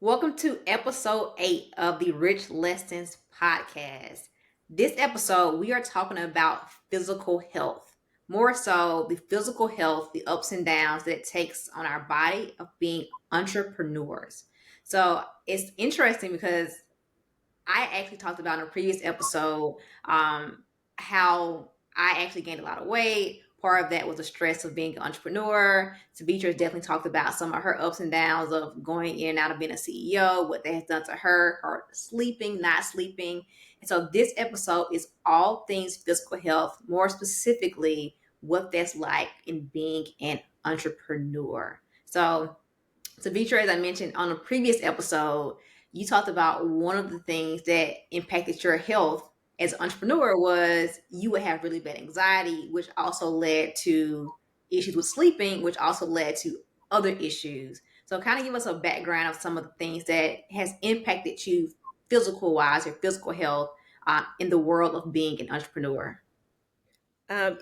Welcome to episode 8 of the Rich Lessons podcast. This episode, we are talking about physical health. More so, the physical health, the ups and downs that it takes on our body of being entrepreneurs. So it's interesting because I actually talked about in a previous episode how I actually gained a lot of weight. Part of that was the stress of being an entrepreneur. Sevetri definitely talked about some of her ups and downs of going in and out of being a CEO, what that has done to her sleeping, not sleeping. And so this episode is all things physical health, more specifically, what that's like in being an entrepreneur. So, Vitra, as I mentioned on a previous episode, you talked about one of the things that impacted your health as an entrepreneur was you would have really bad anxiety, which also led to issues with sleeping, which also led to other issues. So, kind of give us a background of some of the things that has impacted you physical wise, your physical health in the world of being an entrepreneur.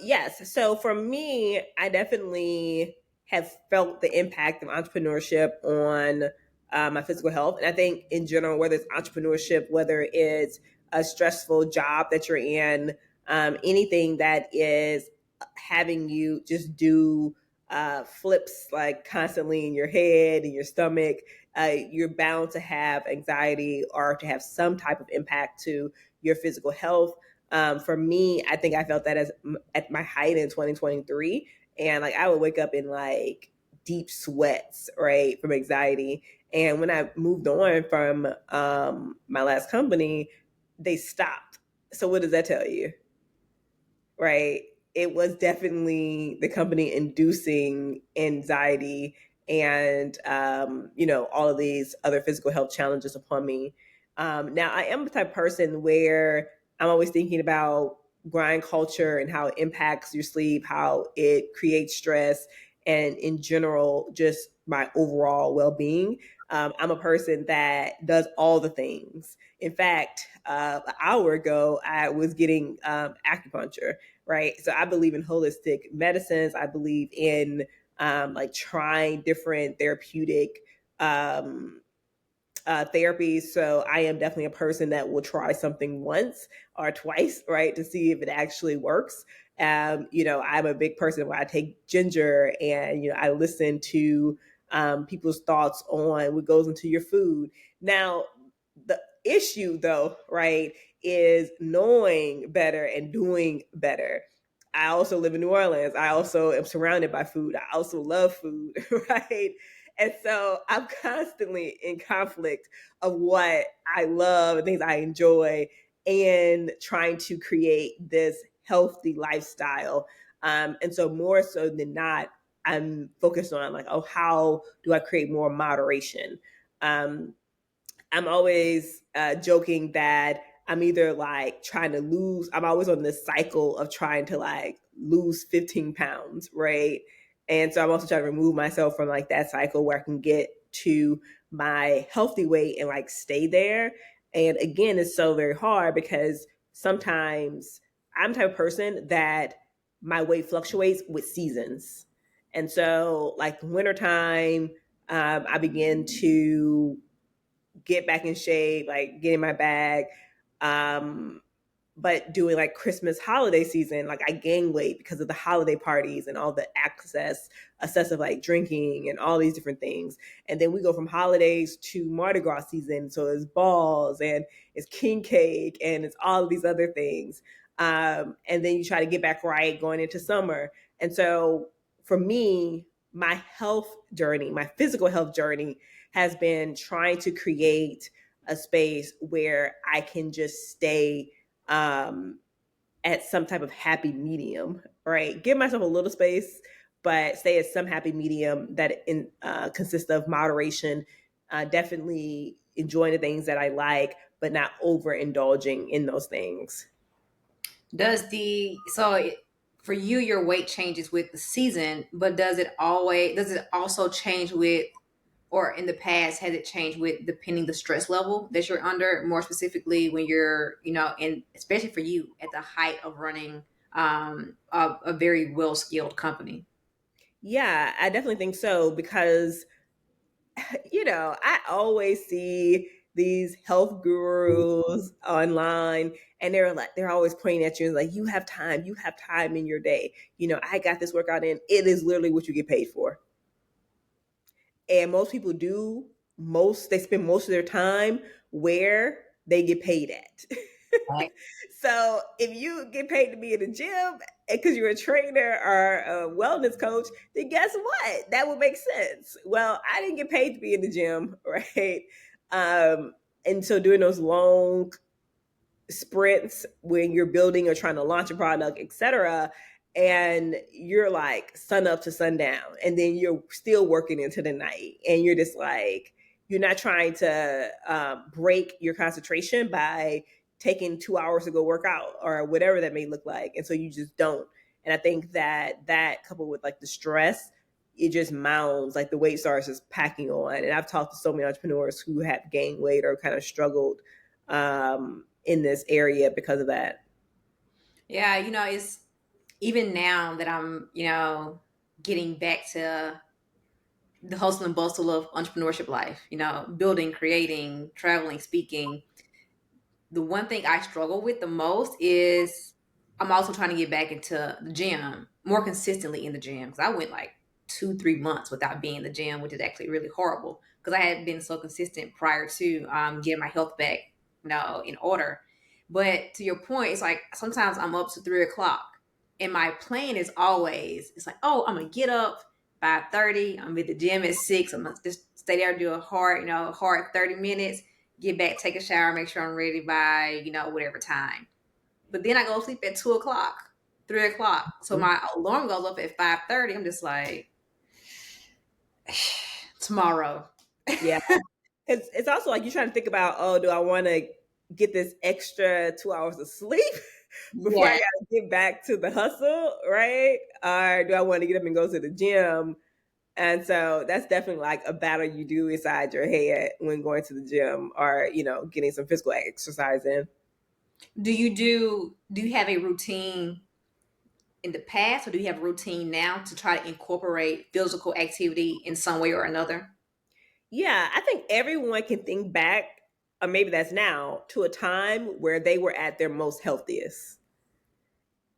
Yes. So for me, I definitely have felt the impact of entrepreneurship on my physical health. And I think in general, whether it's entrepreneurship, whether it's a stressful job that you're in, anything that is having you just do flips like constantly in your head, in your stomach, you're bound to have anxiety or to have some type of impact to your physical health. For me, I think I felt that as at my height in 2023, and like I would wake up in like deep sweats, right, from anxiety. And when I moved on from my last company, they stopped. So what does that tell you, right? It was definitely the company inducing anxiety and all of these other physical health challenges upon me. Now I am the type of person where I'm always thinking about grind culture and how it impacts your sleep, how it creates stress, and in general, just my overall well being. I'm a person that does all the things. In fact, an hour ago, I was getting acupuncture, right? So I believe in holistic medicines. I believe in like trying different therapeutic um, therapies. So I am definitely a person that will try something once or twice, right, to see if it actually works. I'm a big person where I take ginger and I listen to people's thoughts on what goes into your food. Now, the issue, though, right, is knowing better and doing better. I also live in New Orleans. I also am surrounded by food. I also love food, right? And so I'm constantly in conflict of what I love and things I enjoy and trying to create this healthy lifestyle. And so more so than not, I'm focused on like, oh, how do I create more moderation? Um, I'm always joking that I'm either like trying to lose, I'm always on this cycle of trying to like lose 15 pounds, right? And so I'm also trying to remove myself from like that cycle where I can get to my healthy weight and like stay there. And again, it's so very hard because sometimes I'm the type of person that my weight fluctuates with seasons. And so, like wintertime, I begin to get back in shape, like get in my bag. Um, but doing like Christmas holiday season, like I gain weight because of the holiday parties and all the excessive like drinking and all these different things. And then we go from holidays to Mardi Gras season. So it's balls and it's king cake and it's all of these other things. And then you try to get back right going into summer. And so for me, my health journey, my physical health journey has been trying to create a space where I can just stay um, at some type of happy medium, right? Give myself a little space, but stay at some happy medium that consists of moderation, definitely enjoying the things that I like, but not overindulging in those things. For you, your weight changes with the season, but does it also change with, or in the past has it changed with depending the stress level that you're under, more specifically when you're, and especially for you at the height of running a very well skilled company? Yeah, I definitely think so because I always see these health gurus online, and they're always pointing at you and like, you have time in your day. I got this workout in. It is literally what you get paid for. And most people they spend most of their time where they get paid at. Right. So if you get paid to be in the gym because you're a trainer or a wellness coach, then guess what? That would make sense. Well, I didn't get paid to be in the gym, right? And so doing those long sprints when you're building or trying to launch a product, etc., and you're like sun up to sundown, and then you're still working into the night, and you're just like, you're not trying to break your concentration by taking 2 hours to go work out or whatever that may look like, and so you just don't. And I think that coupled with like the stress, it just mounds, like the weight starts just packing on. And I've talked to so many entrepreneurs who have gained weight or kind of struggled in this area because of that. Yeah, it's even now that I'm, getting back to the hustle and bustle of entrepreneurship life, building, creating, traveling, speaking. The one thing I struggle with the most is I'm also trying to get back into the gym more consistently in the gym because I went like 2, 3 months without being in the gym, which is actually really horrible because I had been so consistent prior to getting my health back, in order. But to your point, it's like sometimes I'm up to 3 o'clock, and my plan is always it's like, oh, I'm gonna get up 5:30. I'm at the gym at 6. I'm gonna just stay there, do a hard 30 minutes, get back, take a shower, make sure I'm ready by, whatever time. But then I go to sleep at 2 o'clock, 3 o'clock. So my alarm goes up at 5:30. I'm just like, tomorrow. Yeah. It's also like you're trying to think about, oh, do I want to get this extra 2 hours of sleep before I Yeah. got to get back to the hustle, right? Or do I want to get up and go to the gym? And so that's definitely like a battle you do inside your head when going to the gym or, getting some physical exercise in. Do you have a routine in the past, or do you have a routine now to try to incorporate physical activity in some way or another? Yeah, I think everyone can think back, or maybe that's now, to a time where they were at their most healthiest.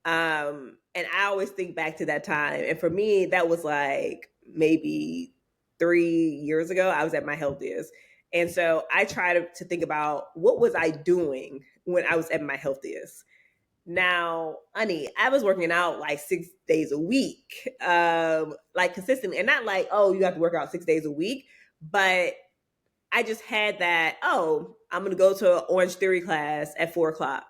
And I always think back to that time. And for me, that was like maybe 3 years ago, I was at my healthiest. And so I try to think about what was I doing when I was at my healthiest. Now, honey, I was working out like 6 days a week, like consistently, and not like, oh, you have to work out 6 days a week, but I just had that, oh, I'm going to go to an Orange Theory class at 4 o'clock.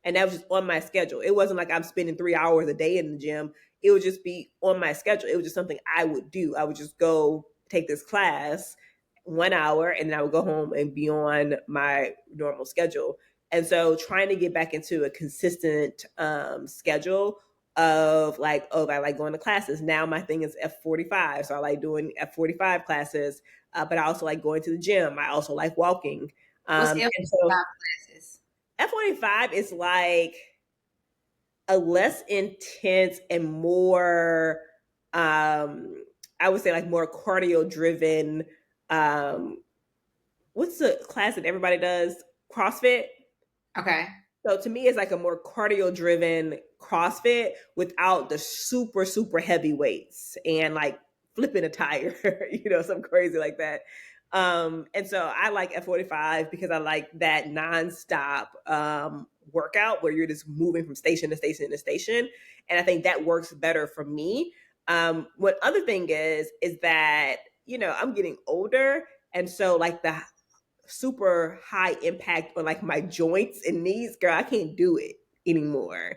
And that was just on my schedule. It wasn't like I'm spending 3 hours a day in the gym. It would just be on my schedule. It was just something I would do. I would just go take this class 1 hour, and then I would go home and be on my normal schedule. And so trying to get back into a consistent schedule of like, oh, I like going to classes. Now my thing is F45. So I like doing F45 classes, but I also like going to the gym. I also like walking. What's And so F5 classes? F45 is like a less intense and more, I would say like more cardio driven. Um, what's the class that everybody does? CrossFit. Okay. So to me, it's like a more cardio driven CrossFit without the super, super heavy weights and like flipping a tire, something crazy like that. And so I like F45 because I like that nonstop workout where you're just moving from station to station to station. And I think that works better for me. What other thing is that, I'm getting older. And so like the super high impact on like my joints and knees, girl, I can't do it anymore.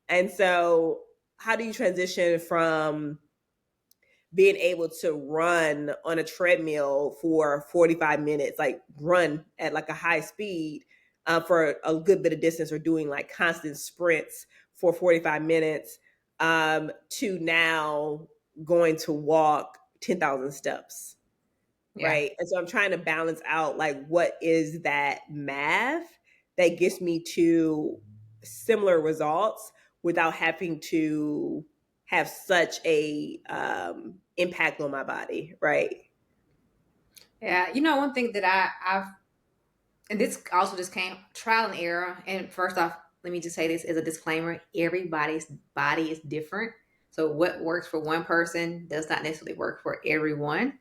And so how do you transition from being able to run on a treadmill for 45 minutes, like run at like a high speed for a good bit of distance, or doing like constant sprints for 45 minutes, to now going to walk 10,000 steps, Yeah. right? And so I'm trying to balance out like what is that math that gets me to similar results without having to have such a impact on my body, right? Yeah, one thing that I've and this also just came trial and error. And first off, let me just say this as a disclaimer: everybody's body is different, so what works for one person does not necessarily work for everyone.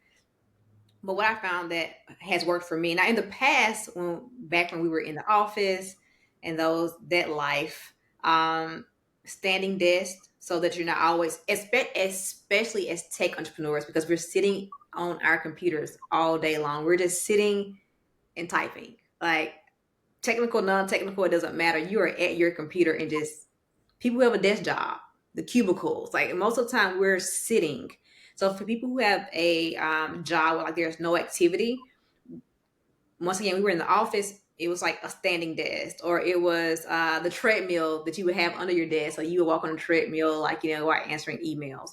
But what I found that has worked for me now in the past, back when we were in the office and that life, um, standing desk so that you're not always, especially as tech entrepreneurs, because we're sitting on our computers all day long. We're just sitting and typing. Like technical, non-technical, it doesn't matter. You are at your computer and just people who have a desk job, the cubicles. Like most of the time, we're sitting. So for people who have a job where like there's no activity, once again, we were in the office. It was like a standing desk, or it was the treadmill that you would have under your desk. So you would walk on a treadmill, like while answering emails.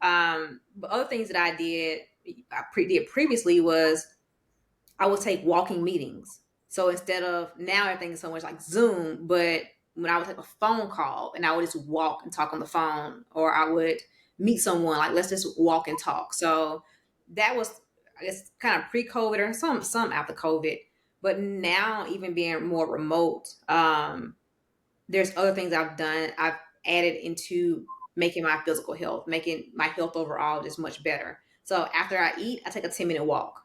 But other things that I did previously was I would take walking meetings. So instead of now everything is so much like Zoom, but when I would take a phone call and I would just walk and talk on the phone, or I would meet someone, like let's just walk and talk. So that was, I guess, kind of pre-COVID or some after COVID. But now, even being more remote, there's other things I've done. I've added into making my physical health, making my health overall just much better. So after I eat, I take a 10-minute walk.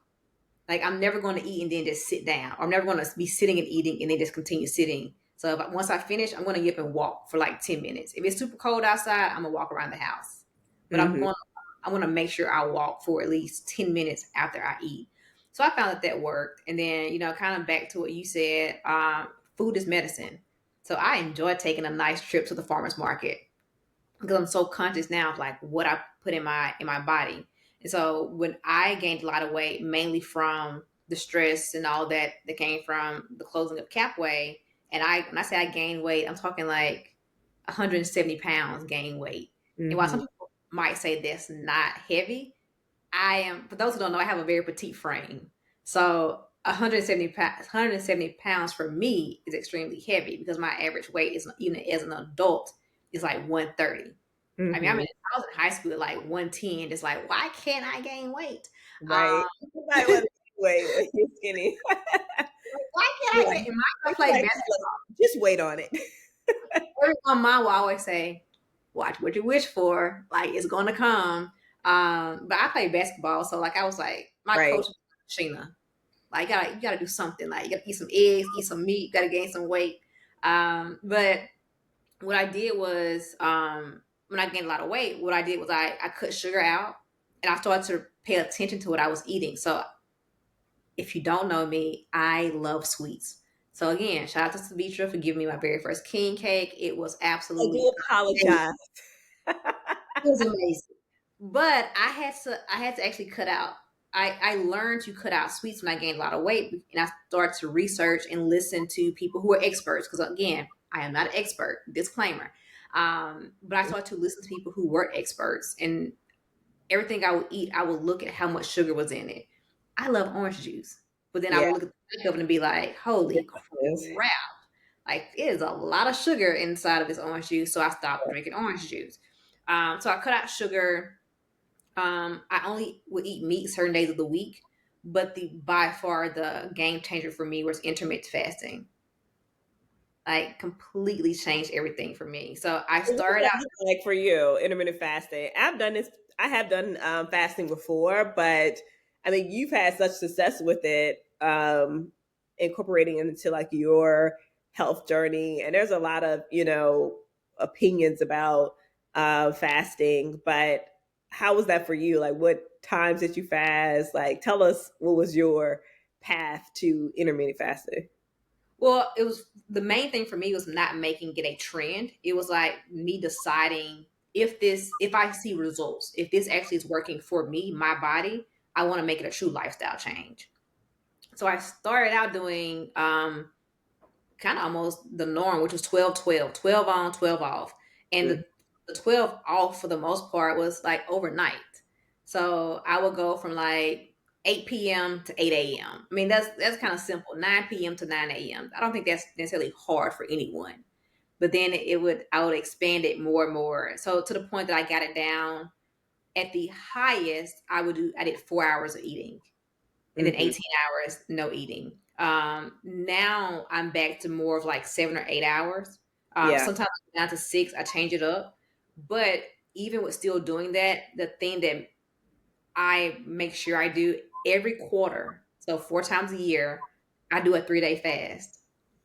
Like I'm never going to eat and then just sit down. I'm never going to be sitting and eating and then just continue sitting. So once I finish, I'm going to get up and walk for like 10 minutes. If it's super cold outside, I'm going to walk around the house. But Hmm. I'm going to make sure I walk for at least 10 minutes after I eat. So I found that worked. And then, kind of back to what you said, food is medicine. So I enjoy taking a nice trip to the farmer's market because I'm so conscious now of like what I put in my body. And so when I gained a lot of weight, mainly from the stress and all that came from the closing of CapWay, and when I say I gained weight, I'm talking like 170 pounds gain weight. And while some Hmm. people might say that's not heavy, I am. For those who don't know, I have a very petite frame, so 170 pounds for me is extremely heavy because my average weight is, even as an adult, is like 130. I mean, Hmm. I was in high school at like 110. It's like, why can't I gain weight? Right. Nobody want to wait when you're skinny. Why can't I Yeah. wait? And I It's played like, basketball. just wait on it. Everyone, mom will always say, "Watch what you wish for. Like it's going to come." But I played basketball, so like I was like, my Right. coach, Sheena, like you gotta do something. Like you gotta eat some eggs, eat some meat, gotta gain some weight. But what I did was, when I gained a lot of weight, what I did was I cut sugar out and I started to pay attention to what I was eating. So if you don't know me, I love sweets. So again, shout out to Sevetri for giving me my very first king cake. It was I absolutely do apologize. it was amazing. But I had to actually cut out. I learned to cut out sweets when I gained a lot of weight, and I started to research and listen to people who are experts. Because again, I am not an expert. Disclaimer. But I started to listen to people who were experts, and everything I would eat, I would look at how much sugar was in it. I love orange juice, but then I Yeah. would look at the back of it and be like, "Holy Yes. crap! Like it is a lot of sugar inside of this orange juice." So I stopped drinking orange juice. So I cut out sugar. I only would eat meat certain days of the week, but the by far the game changer for me was intermittent fasting. Like completely changed everything for me. So I So what does started that out. look like for you, intermittent fasting? I've done this. I have done fasting before, but I mean, you've had such success with it, incorporating it into like your health journey. And there's a lot of opinions about fasting, but how was that for you? Like, what times did you fast? Like, tell us what was your path to intermittent fasting? Well, it was the main thing for me was not making it a trend. It was like me deciding if I see results, if this actually is working for me, my body, I want to make it a true lifestyle change. So I started out doing kind of almost the norm, which was 12, 12, 12 on, 12 off. And the 12 off for the most part was like overnight. So I would go from like 8 p.m. to 8 a.m. I mean, that's kind of simple. 9 p.m. to 9 a.m. I don't think that's necessarily hard for anyone. But then I would expand it more and more. So to the point that I got it down at the highest, I did 4 hours of eating. and then Mm-hmm. 18 hours no eating. Now I'm back to more of like 7 or 8 hours. Yeah. Sometimes down to 6, I change it up. But even with still doing that, the thing that I make sure I do every quarter, so 4 times a year, I do a 3-day fast.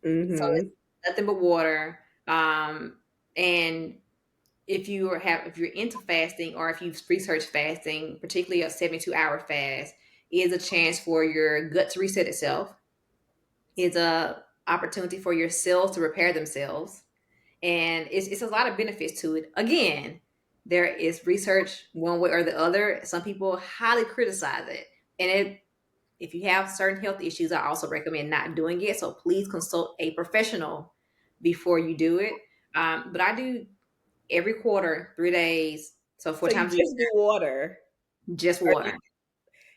So it's Mm-hmm. nothing but water. And if you're into fasting, or if you've researched fasting, particularly a 72-hour fast, is a chance for your gut to reset itself. It's a opportunity for your cells to repair themselves, and it's a lot of benefits to it. Again, there is research one way or the other. Some people highly criticize it, and if you have certain health issues, I also recommend not doing it. So please consult a professional before you do it. But I do every quarter, 3 days, so four So you times a year, just do water. just Are you? water.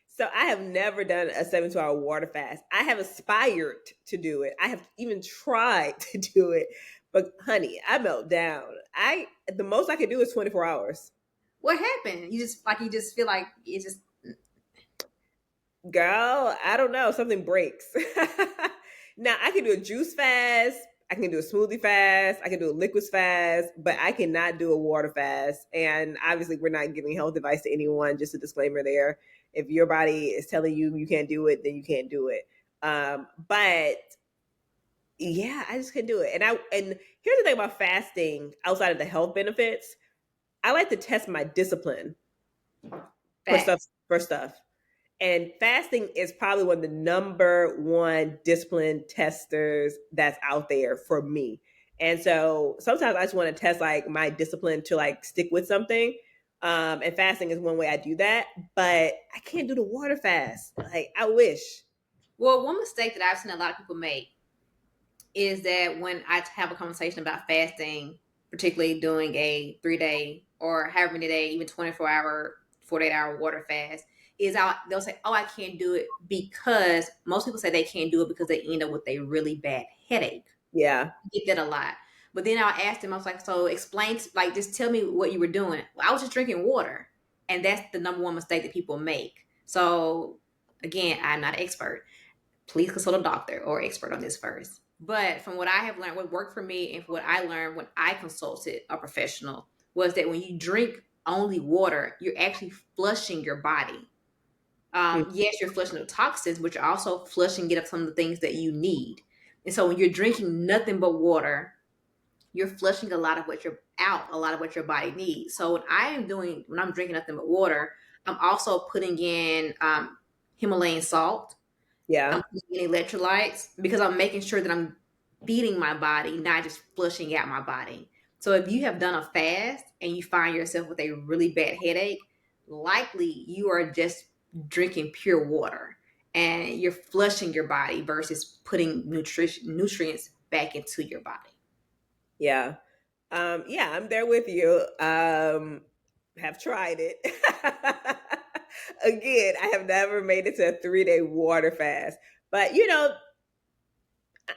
So I have never done a 72-hour water fast. I have aspired to do it. I have even tried to do it, but honey, I melt down. The most I can do is 24 hours. What happened? You just feel like it just. Girl, I don't know. Something breaks. Now I can do a juice fast. I can do a smoothie fast. I can do a liquids fast, but I cannot do a water fast. And obviously, we're not giving health advice to anyone. Just a disclaimer there. If your body is telling you you can't do it, then you can't do it. But yeah, I just couldn't do it. And here's the thing about fasting outside of the health benefits. I like to test my discipline for stuff Facts. for stuff. And fasting is probably one of the number one discipline testers that's out there for me. And so sometimes I just want to test like my discipline to like stick with something. And fasting is one way I do that, but I can't do the water fast. Like I wish. Well, one mistake that I've seen a lot of people make is that when I have a conversation about fasting, particularly doing a 3-day or however many day, even 24-hour, 48-hour water fast, they'll say, "Oh, I can't do it," because most people say they can't do it because they end up with a really bad headache. Yeah. I get that a lot. But then I asked them, I was like, "So explain, like, just tell me what you were doing." Well, I was just drinking water, and that's the number one mistake that people make. So again, I'm not an expert. Please consult a doctor or expert on this first. But from what I have learned, what worked for me and what I learned when I consulted a professional was that when you drink only water, you're actually flushing your body. Yes, you're flushing the toxins, but you're also flushing get up some of the things that you need. And so when you're drinking nothing but water, you're flushing a lot of what your body needs. So when I'm drinking nothing but water, I'm also putting in Himalayan salt. I'm Yeah. putting in electrolytes because I'm making sure that I'm feeding my body, not just flushing out my body. So if you have done a fast and you find yourself with a really bad headache, likely you are just drinking pure water and you're flushing your body versus putting nutrients back into your body. Yeah. Yeah, I'm there with you. Have tried it. Again, I have never made it to a 3-day water fast. But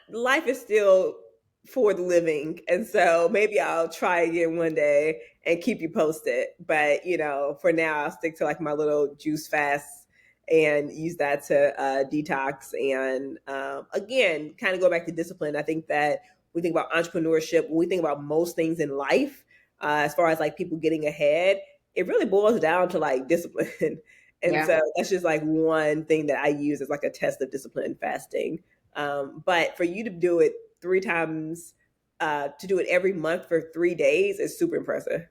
life is still for the living. And so maybe I'll try again one day and keep you posted. But, for now, I'll stick to like my little juice fast and use that to detox. And again, kind of go back to discipline. I think that we think about entrepreneurship, when we think about most things in life, as far as like people getting ahead, it really boils down to like discipline. And Yeah. so that's just like one thing that I use as like a test of discipline fasting. But for you to do it 3 times, to do it every month for 3 days is super impressive.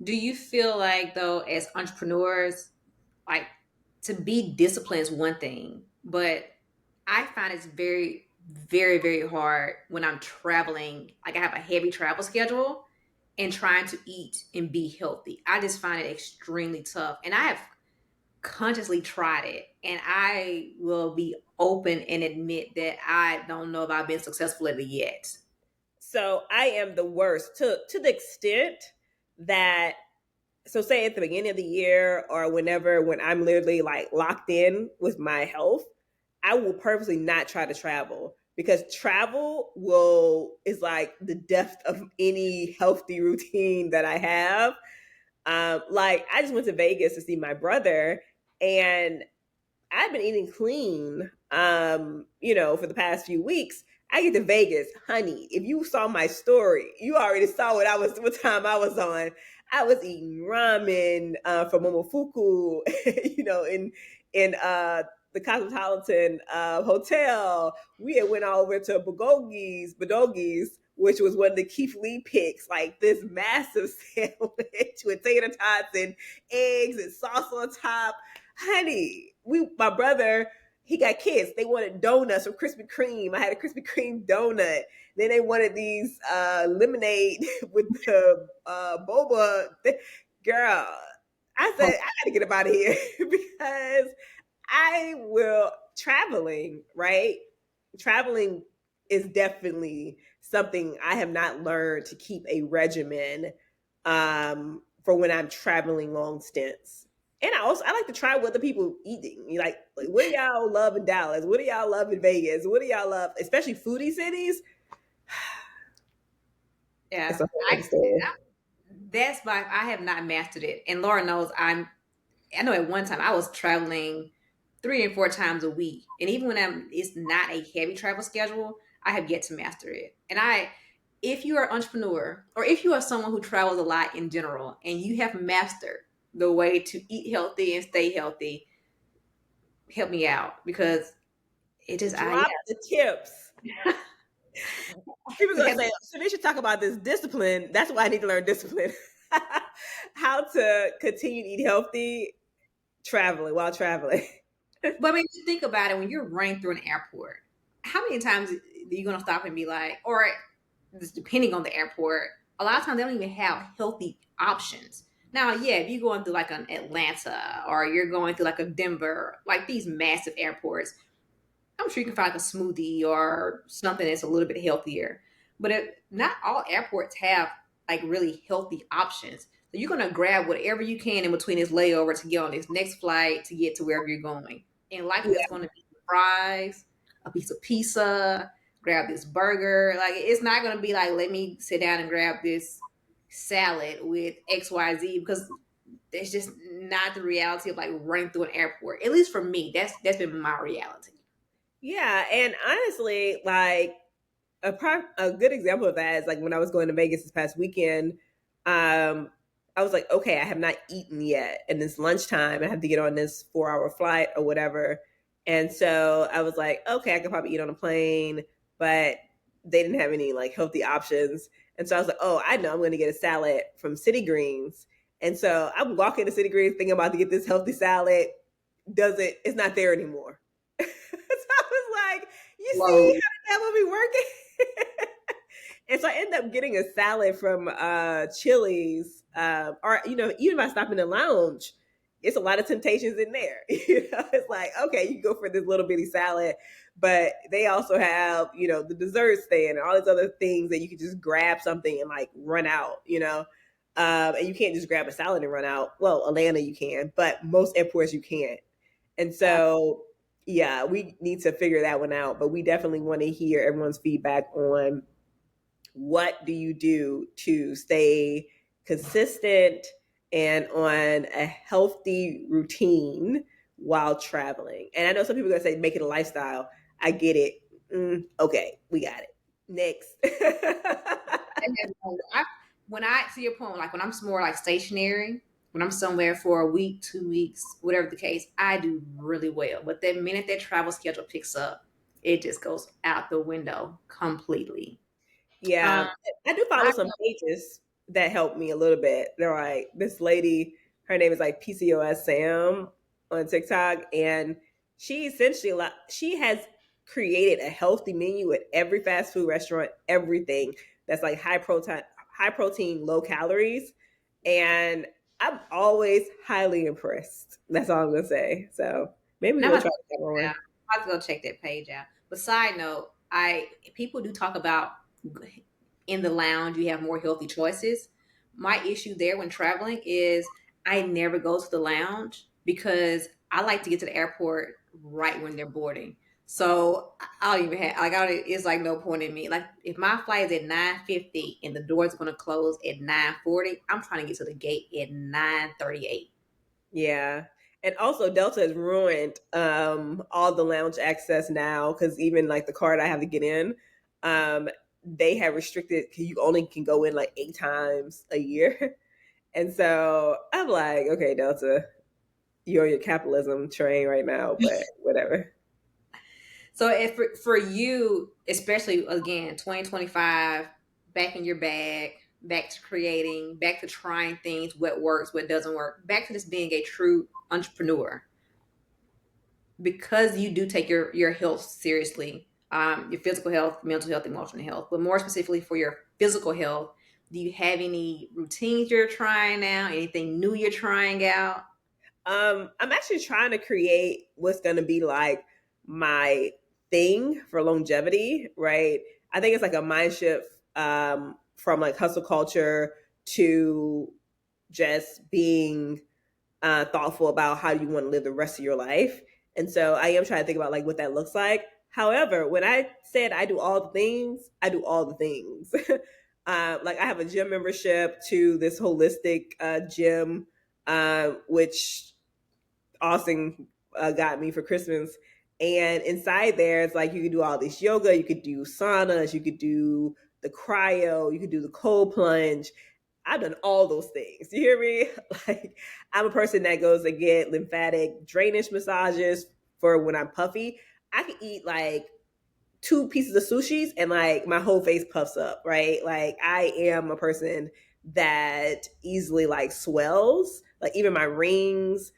Do you feel like, though, as entrepreneurs, like, to be disciplined is one thing, but I find it's very, very, very hard when I'm traveling. Like, I have a heavy travel schedule and trying to eat and be healthy. I just find it extremely tough. And I have consciously tried it. And I will be open and admit that I don't know if I've been successful at it yet. So I am the worst to the extent that, so say at the beginning of the year or whenever, when I'm literally like locked in with my health, I will purposely not try to travel because travel will is like the death of any healthy routine that I have. Like I just went to Vegas to see my brother, and I've been eating clean, for the past few weeks. I get to Vegas, honey. If you saw my story, you already saw what time I was on. I was eating ramen from Momofuku, in the Cosmopolitan Hotel. We had went all over to Bodogi's, which was one of the Keith Lee picks, like this massive sandwich with tater tots and eggs and sauce on top. Honey, my brother, he got kids. They wanted donuts from Krispy Kreme. I had a Krispy Kreme donut. Then they wanted these lemonade with the boba. Girl, I said I got to get up out of here because I will traveling, right? Traveling is definitely something I have not learned to keep a regimen for when I'm traveling long stints. And I like to try what the people eating. Like what do y'all love in Dallas? What do y'all love in Vegas? What do y'all love, especially foodie cities? It's Yeah, a whole I other story. that's my I have not mastered it, and Laura knows I know at one time I was traveling 3 and 4 times a week, and even when it's not a heavy travel schedule, I have yet to master it. And if you are an entrepreneur or if you are someone who travels a lot in general, and you have mastered the way to eat healthy and stay healthy, help me out because it just Drop the tips. yeah. People are gonna say, so they should talk about this discipline. That's why I need to learn discipline. How to continue to eat healthy while traveling. But I mean, you think about it when you're running through an airport. How many times are you gonna stop and be like, or just depending on the airport, a lot of times they don't even have healthy options. Now, yeah, if you're going through like an Atlanta or you're going through like a Denver, like these massive airports, I'm sure you can find like a smoothie or something that's a little bit healthier. But not all airports have like really healthy options. So you're gonna grab whatever you can in between this layover to get on this next flight to get to wherever you're going. And likely that's Yeah. going to be fries, a piece of pizza, grab this burger. Like it's not gonna be like let me sit down and grab this salad with XYZ because that's just not the reality of like running through an airport. At least for me, that's been my reality. Yeah. And honestly, like a good example of that is like when I was going to Vegas this past weekend, I was like, okay, I have not eaten yet. And it's lunchtime. I have to get on this 4 hour flight or whatever. And so I was like, okay, I could probably eat on a plane, but they didn't have any like healthy options. And so I was like, oh, I know I'm going to get a salad from City Greens. And so I'm walking to City Greens thinking about to get this healthy salad. It's not there anymore. So I was like, you see Whoa. how that will be working? And so I ended up getting a salad from Chili's, or even if I stop in the lounge, it's a lot of temptations in there. It's like okay, you can go for this little bitty salad, but they also have the dessert stand and all these other things that you can just grab something and like run out. And you can't just grab a salad and run out. Well, Atlanta you can, but most airports you can't. And so yeah, we need to figure that one out. But we definitely want to hear everyone's feedback on what do you do to stay consistent and on a healthy routine while traveling. And I know some people are going to say make it a lifestyle. I get it. Okay, we got it. Next. I, when I to your point, like when I'm more like stationary, when I'm somewhere for a week, 2 weeks, whatever the case, I do really well. But the minute that travel schedule picks up, it just goes out the window completely. Yeah, Um, I do follow I some pages that help me a little bit. They're like this lady, her name is like PCOS Sam on TikTok, and she has created a healthy menu at every fast food restaurant, everything that's like high protein, low calories, and I'm always highly impressed. That's all I'm gonna say. So maybe and we'll try that yeah, one. I'm about to go check that page out. But side note, I people do talk about in the lounge you have more healthy choices. My issue there when traveling is I never go to the lounge because I like to get to the airport right when they're boarding. So I don't even have like it's like no point in me. Like if my flight is at 9:50 and the door's gonna close at 9:40, I'm trying to get to the gate at 9:38. Yeah. And also Delta has ruined all the lounge access now, because even like the card I have to get in, um, they have restricted, you only can go in like 8 times a year. And so I'm like, okay, Delta, you're on your capitalism train right now, but whatever. So if for you, especially again, 2025, back in your bag, back to creating, back to trying things, what works, what doesn't work, back to just being a true entrepreneur, because you do take your health seriously, your physical health, mental health, emotional health, but more specifically for your physical health, do you have any routines you're trying now? Anything new you're trying out? I'm actually trying to create what's going to be like my thing for longevity, right? I think it's like a mind shift from like hustle culture to just being thoughtful about how you want to live the rest of your life. And so I am trying to think about like what that looks like. However, when I said I do all the things, I do all the things. Like I have a gym membership to this holistic gym, which Austin got me for Christmas. And inside there, it's like you could do all this yoga, you could do saunas, you could do the cryo, you could do the cold plunge. I've done all those things. You hear me? Like I'm a person that goes to get lymphatic drainage massages for when I'm puffy. I can eat like 2 pieces of sushis and like my whole face puffs up, right? Like I am a person that easily like swells, like even my rings,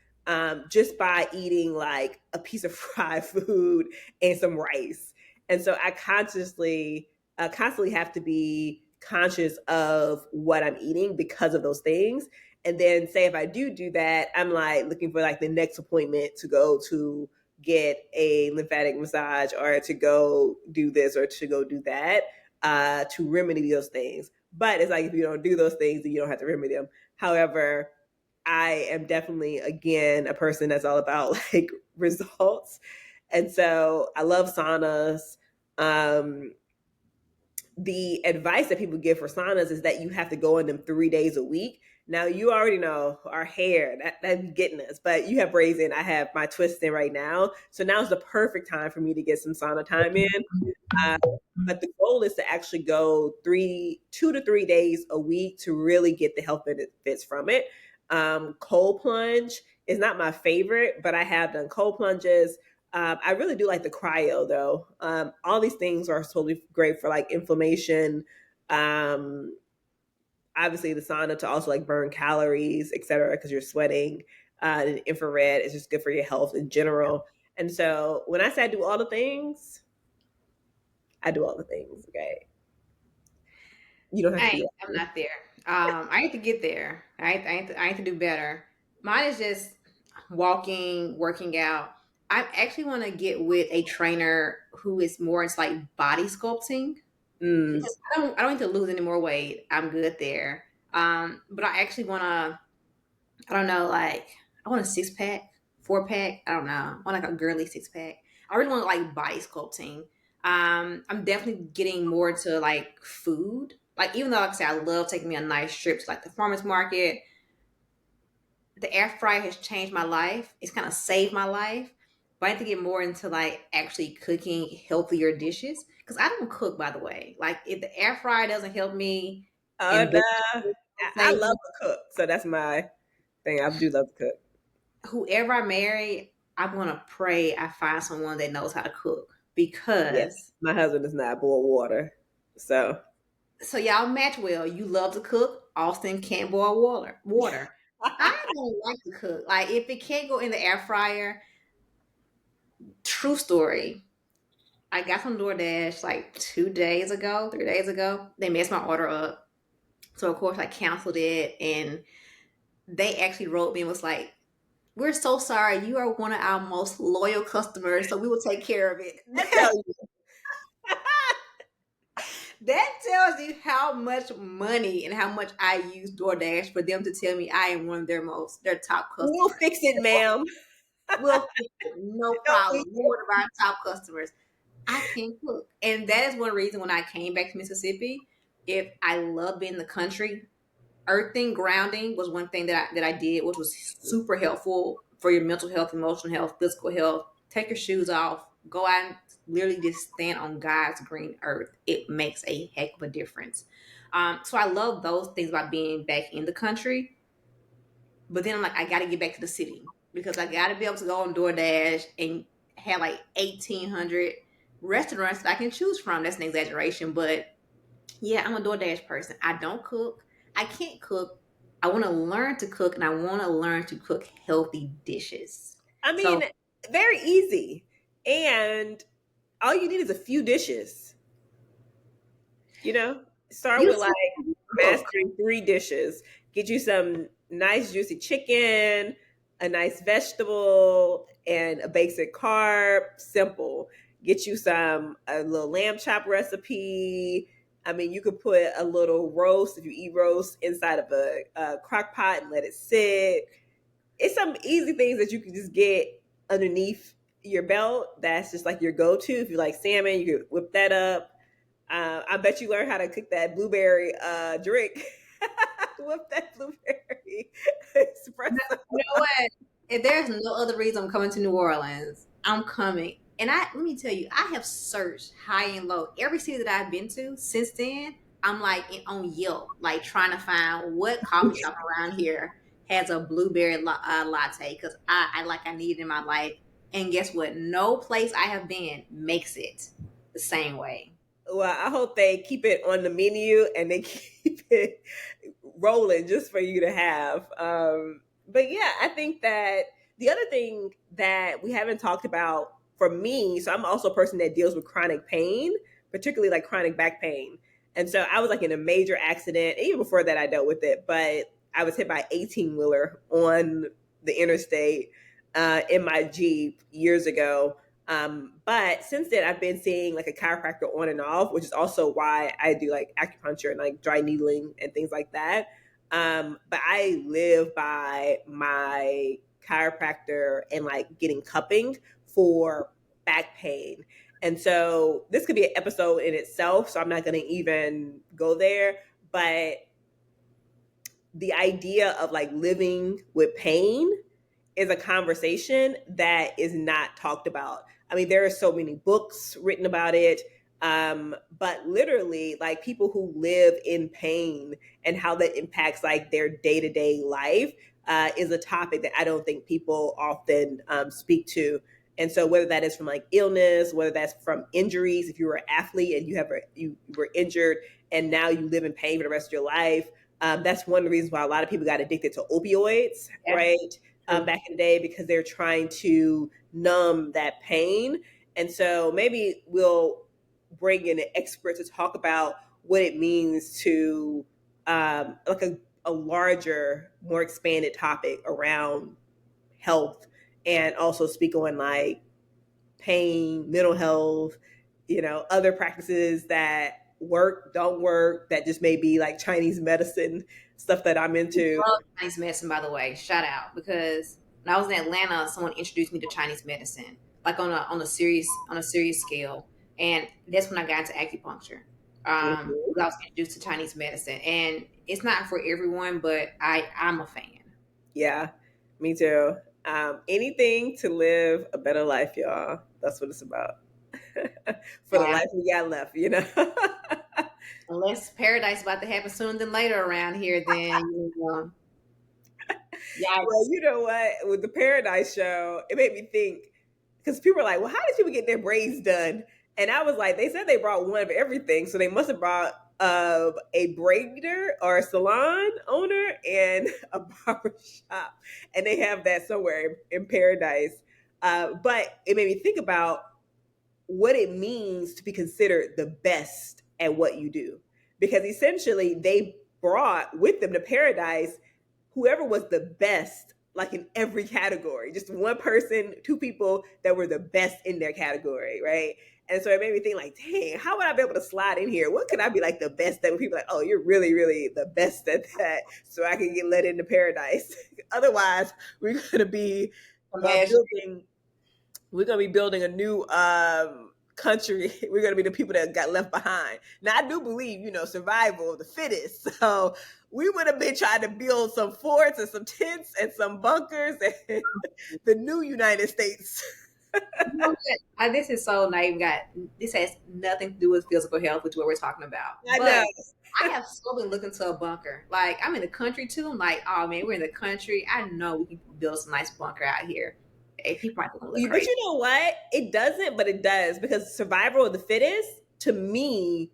just by eating like a piece of fried food and some rice. And so I constantly have to be conscious of what I'm eating because of those things. And then say if I do that, I'm like looking for like the next appointment to go to get a lymphatic massage or to go do this or to go do that to remedy those things. But it's like if you don't do those things, then you don't have to remedy them. However, I am definitely again a person that's all about like results, and so I love saunas. Um, the advice that people give for saunas is that you have to go in them 3 days a week. Now you already know our hair that's getting us, but you have braids in. I have my twist in right now, so now's the perfect time for me to get some sauna time in. Uh, but the goal is to actually go 2 to 3 days a week to really get the health benefits from it. Cold plunge is not my favorite, but I have done cold plunges. I really do like the cryo though. All these things are totally great for like inflammation. Um, Obviously, the sauna to also like burn calories, etc., because you're sweating. And infrared is just good for your health in general. And so when I say I do all the things, I do all the things. Okay, you don't have to do I'm not there. I need to get there. I need to do better. Mine is just walking, working out. I actually want to get with a trainer who is more into like body sculpting. Mm. Because I don't need to lose any more weight. I'm good there. But I actually want to. I don't know, like I want a 6 pack, 4 pack. I don't know. I want like a girly 6 pack. I really want like body sculpting. I'm definitely getting more to like food. Like even though like I said, I love taking me a nice trip to like the farmers market. The air fryer has changed my life. It's kind of saved my life. But I need to get more into like actually cooking healthier dishes because I don't cook, by the way. Like if the air fryer doesn't help me in No, business, I say love to cook, so that's my thing. I do love to cook. whoever I marry, I want to pray I find someone that knows how to cook Yeah, because my husband does not boil water, so so y'all match well. You love to cook. Austin can't boil water. Water. I don't like to cook. Like if it can't go in the air fryer, true story. I got some DoorDash like 2 days ago, 3 days ago. They messed my order up. So of course I canceled it and they actually wrote me and was like, we're so sorry. You are one of our most loyal customers, so we will take care of it. I tell you, That tells you how much money and how much I use DoorDash for them to tell me I am one of their top we'll customers. fix it, ma'am. We'll fix it, no Don't problem. we? You're one of our top customers. I can't cook. And that is one reason when I came back to Mississippi, if I love being in the country, earthing, grounding was one thing that I did, which was super helpful for your mental health, emotional health, physical health. Take your shoes off. Go out and literally just stand on God's green earth. It makes a heck of a difference. So I love those things about being back in the country. But then I'm like, I got to get back to the city because I got to be able to go on DoorDash and have like 1,800 restaurants that I can choose from. That's an exaggeration, but yeah, I'm a DoorDash person. I don't cook. I can't cook. I want to learn to cook, and I want to learn to cook healthy dishes. I mean, So very easy. And all you need is a few dishes. You know, start you with see like cook. mastering 3 dishes. Get you some nice juicy chicken, a nice vegetable, and a basic carb. Simple. Get you a little lamb chop recipe. I mean, you could put a little roast if you eat roast inside of a crock pot and let it sit. It's some easy things that you can just get underneath your belt. That's just like your go-to. If you like salmon, you could whip that up. I bet you learn how to cook that blueberry drink. Whip that blueberry espresso. You know what? If there's no other reason I'm coming to New Orleans, I'm coming. And let me tell you, I have searched high and low every city that I've been to since then. I'm like on Yelp, like trying to find what coffee shop around here has a blueberry latte because I need it in my life. And guess what? No place I have been makes it the same way. Well, I hope they keep it on the menu and they keep it rolling just for you to have. But yeah, I think that the other thing that we haven't talked about for me, so I'm also a person that deals with chronic pain, particularly like chronic back pain. And so I was like in a major accident. Even before that, I dealt with it, but I was hit by an 18-wheeler on the interstate in my Jeep years ago. But since then, I've been seeing like a chiropractor on and off, which is also why I do like acupuncture and like dry needling and things like that. But I live by my chiropractor and like getting cupping for back pain. And so this could be an episode in itself. So I'm not going to even go there. But the idea of like living with pain is a conversation that is not talked about. I mean, there are so many books written about it, but literally, like people who live in pain and how that impacts like their day to day life is a topic that I don't think people often speak to. And so, whether that is from like illness, whether that's from injuries, if you were an athlete and you were injured and now you live in pain for the rest of your life, that's one of the reasons why a lot of people got addicted to opioids, Yeah. right? Back in the day because they're trying to numb that pain. And so maybe we'll bring in an expert to talk about what it means to like a larger, more expanded topic around health and also speak on like pain, mental health, other practices that work, don't work, that just may be like Chinese medicine, stuff that I'm into. Love Chinese medicine, by the way. Shout out because when I was in Atlanta, someone introduced me to Chinese medicine, like on a serious scale, and that's when I got into acupuncture. Mhm. I was introduced to Chinese medicine, and it's not for everyone, but I'm a fan. Yeah, me too. Anything to live a better life, y'all. That's what it's about. For the Yeah. life we got left. Unless paradise about to happen sooner than later around here, then Well, yikes. you know what? With the Paradise Show, it made me think because people are like, "Well, how did people get their braids done?" And I was like, "They said they brought one of everything, so they must have brought a braider or a salon owner and a barber shop, and they have that somewhere in Paradise." But it made me think about what it means to be considered the best at what you do. Because essentially, they brought with them to Paradise whoever was the best, like in every category, just one person, two people that were the best in their category, right? And so it made me think, like, dang, how would I be able to slide in here? What could I be like the best at? When people are like, oh, you're really, really the best at that, so I can get let into Paradise. Otherwise, we're gonna be Imagine. building a new country. We're gonna be the people that got left behind. Now I do believe, survival of the fittest. So we would have been trying to build some forts and some tents and some bunkers and the new United States. You know what? This is so naive. This has nothing to do with physical health, which is what we're talking about. I But know. I have so been looking to a bunker. Like I'm in the country too. I'm like, oh man, we're in the country. I know we can build some nice bunker out here. Hey, people might think I'm a little But crazy. you know what? It doesn't, but it does, because survival of the fittest, to me,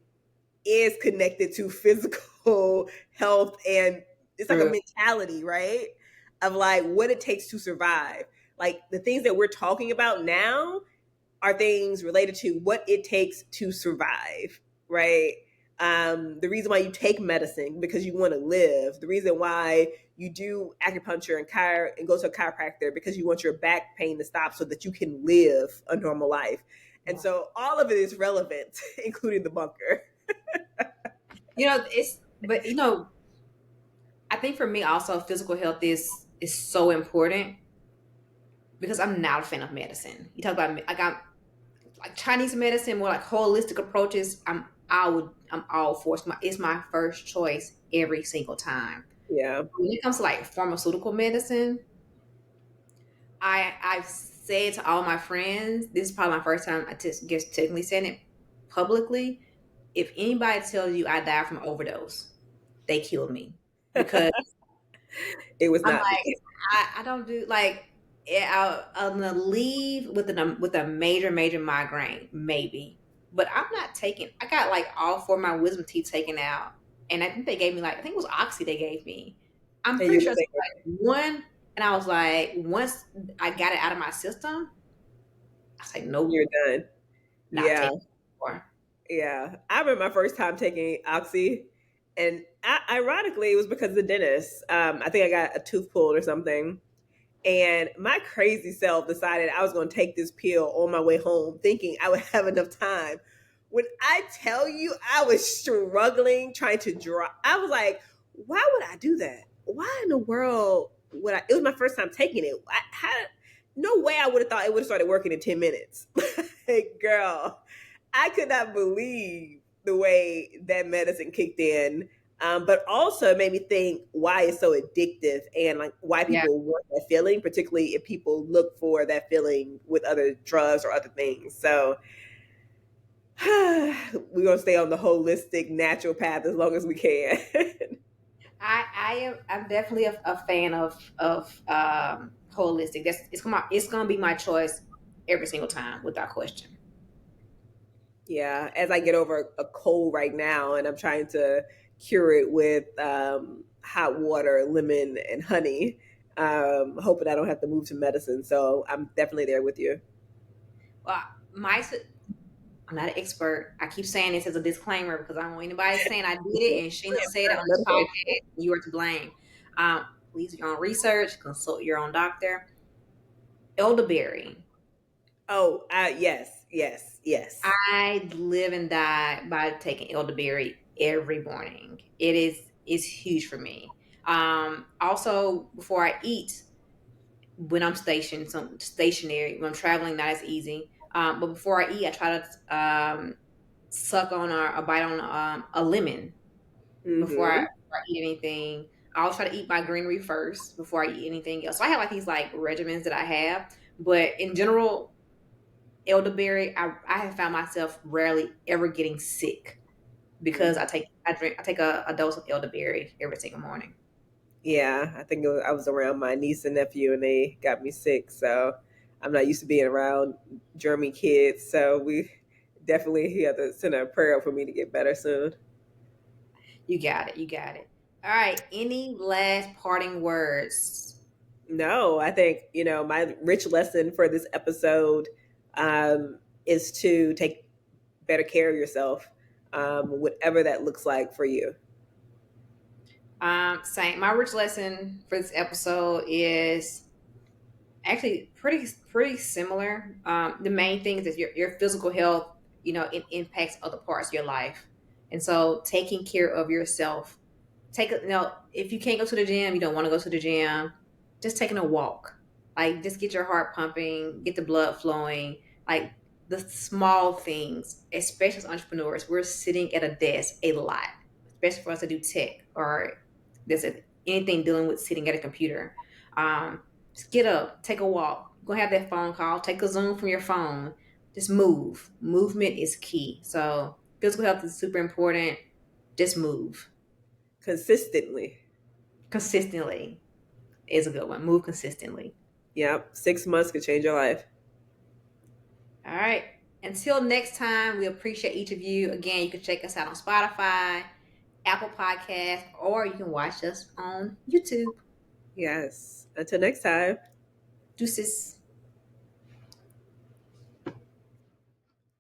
is connected to physical health, and it's like a True. mentality, right? Of like what it takes to survive. Like the things that we're talking about now are things related to what it takes to survive, right? The reason why you take medicine because you want to live. The reason why you do acupuncture and go to a chiropractor because you want your back pain to stop so that you can live a normal life. And so all of it is relevant, including the bunker. You know, but I think for me also physical health is so important because I'm not a fan of medicine. You talk about like I'm like Chinese medicine, more like holistic approaches. I'm all for it. It's my first choice every single time. Yeah. When it comes to like pharmaceutical medicine, I've said to all my friends, this is probably my first time I guess technically saying it publicly. If anybody tells you I died from overdose, they killed me because It was I'm not like me. I don't do like I'm gonna leave with a major migraine maybe, but I'm not taking. I got like all four of my wisdom teeth taken out, and I think they gave me like I think it was oxy they gave me. I'm And pretty you're sure it's like, like one, and I was like once I got it out of my system, I was like nope, you're done. not Yeah. taking it anymore. Yeah, I remember my first time taking Oxy, and ironically, it was because of the dentist. I think I got a tooth pulled or something, and my crazy self decided I was going to take this pill on my way home, thinking I would have enough time. When I tell you, I was struggling trying to draw. I was like, "Why would I do that? Why in the world would I?" It was my first time taking it. No way I would have thought it would have started working in 10 minutes. Like, girl, I could not believe the way that medicine kicked in, but also made me think why it's so addictive and like why Yeah, people want that feeling, particularly if people look for that feeling with other drugs or other things. So we're gonna stay on the holistic, natural path as long as we can. I'm definitely a fan of holistic. It's gonna be my choice every single time without question. Yeah, as I get over a cold right now, and I'm trying to cure it with hot water, lemon, and honey, hoping I don't have to move to medicine. So I'm definitely there with you. Well, my I'm not an expert. I keep saying this as a disclaimer because I don't want anybody saying I did it and Sheena said it on this podcast. You are to blame. Please do your own research, consult your own doctor. Elderberry. Oh, yes, yes, yes. I live and die by taking elderberry every morning. It's huge for me. Also, before I eat, when I'm stationary, when I'm traveling, not as easy. But before I eat, I try to suck on or a bite on a lemon Mm-hmm. before I eat anything. I always try to eat my greenery first before I eat anything else. So I have like these like regimens that I have, but in general, elderberry, I have found myself rarely ever getting sick because I take a dose of elderberry every single morning. Yeah, I think I was around my niece and nephew, and they got me sick. So I'm not used to being around germy kids. So we definitely have to send a prayer up for me to get better soon. You got it. You got it. All right. Any last parting words? No, I think, my rich lesson for this episode is to take better care of yourself, whatever that looks like for you. Same. My rich lesson for this episode is actually pretty similar. The main thing is that your physical health, it impacts other parts of your life, and so taking care of yourself. If you can't go to the gym, you don't want to go to the gym, just taking a walk, like just get your heart pumping, get the blood flowing, like the small things. Especially as entrepreneurs, we're sitting at a desk a lot, especially for us to do tech or That's it. Anything dealing with sitting at a computer. Just get up, take a walk. Go have that phone call. Take a Zoom from your phone. Just move. Movement is key. So physical health is super important. Just move Consistently. consistently is a good one. Move consistently. Yep. 6 months could change your life. All right. Until next time, we appreciate each of you. Again, you can check us out on Spotify, Apple Podcast, or you can watch us on YouTube. Yes. Until next time. Deuces.